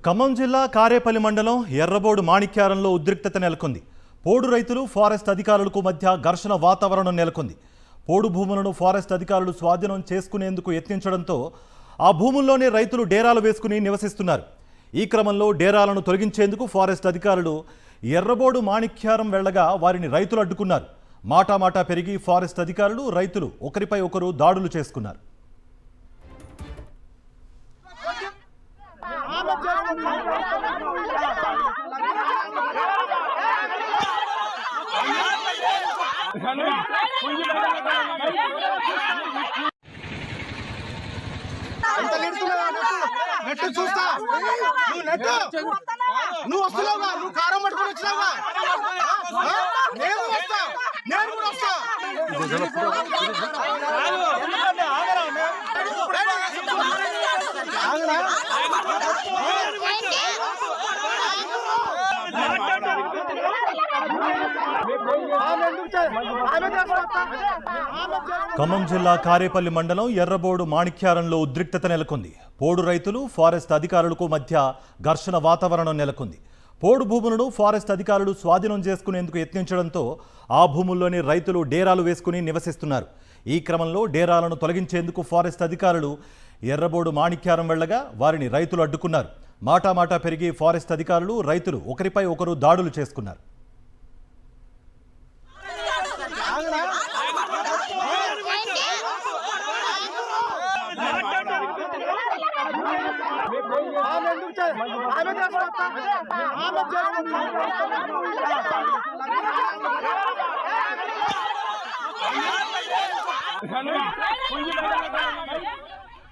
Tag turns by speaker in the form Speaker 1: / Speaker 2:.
Speaker 1: ఖమ్మం జిల్లా కారేపల్లి మండలం ఎర్రబోడు మాణిక్యారంలో ఉద్రిక్తత నెలకొంది. పోడు రైతులు ఫారెస్ట్ అధికారులకు మధ్య ఘర్షణ వాతావరణం నెలకొంది. పోడు భూములను ఫారెస్ట్ అధికారులు స్వాధీనం చేసుకునేందుకు యత్నించడంతో ఆ భూముల్లోనే రైతులు డేరాలు వేసుకుని నివసిస్తున్నారు. ఈ క్రమంలో డేరాలను తొలగించేందుకు ఫారెస్ట్ అధికారులు ఎర్రబోడు మాణిక్యారం వెళ్లగా వారిని రైతులు అడ్డుకున్నారు. మాటామాటా పెరిగి ఫారెస్ట్ అధికారులు రైతులు ఒకరిపై ఒకరు దాడులు చేసుకున్నారు.
Speaker 2: నెట్టు చూస్తా నువ్వు వస్తున్నావుగా, నువ్వు కారం పట్టుకుని వచ్చినావుగా, నేను వస్తా, నేను కూడా వస్తా.
Speaker 1: ఖమ్మం జిల్లా కారేపల్లి మండలం ఎర్రబోడు మాణిక్యారంలో ఉద్రిక్తత నెలకొంది. పోడు రైతులు ఫారెస్ట్ అధికారులకు మధ్య ఘర్షణ వాతావరణం నెలకొంది. పోడు భూములను ఫారెస్ట్ అధికారులు స్వాధీనం చేసుకునేందుకు యత్నించడంతో ఆ భూముల్లోని రైతులు డేరాలు వేసుకుని నివసిస్తున్నారు. ఈ క్రమంలో డేరాలను తొలగించేందుకు ఫారెస్ట్ అధికారులు ఎర్రబోడు మాణిక్యారం వెళ్లగా వారిని రైతులు అడ్డుకున్నారు. మాటామాటా పెరిగి ఫారెస్ట్ అధికారులు రైతులు ఒకరిపై ఒకరు దాడులు చేసుకున్నారు.
Speaker 2: ఆమె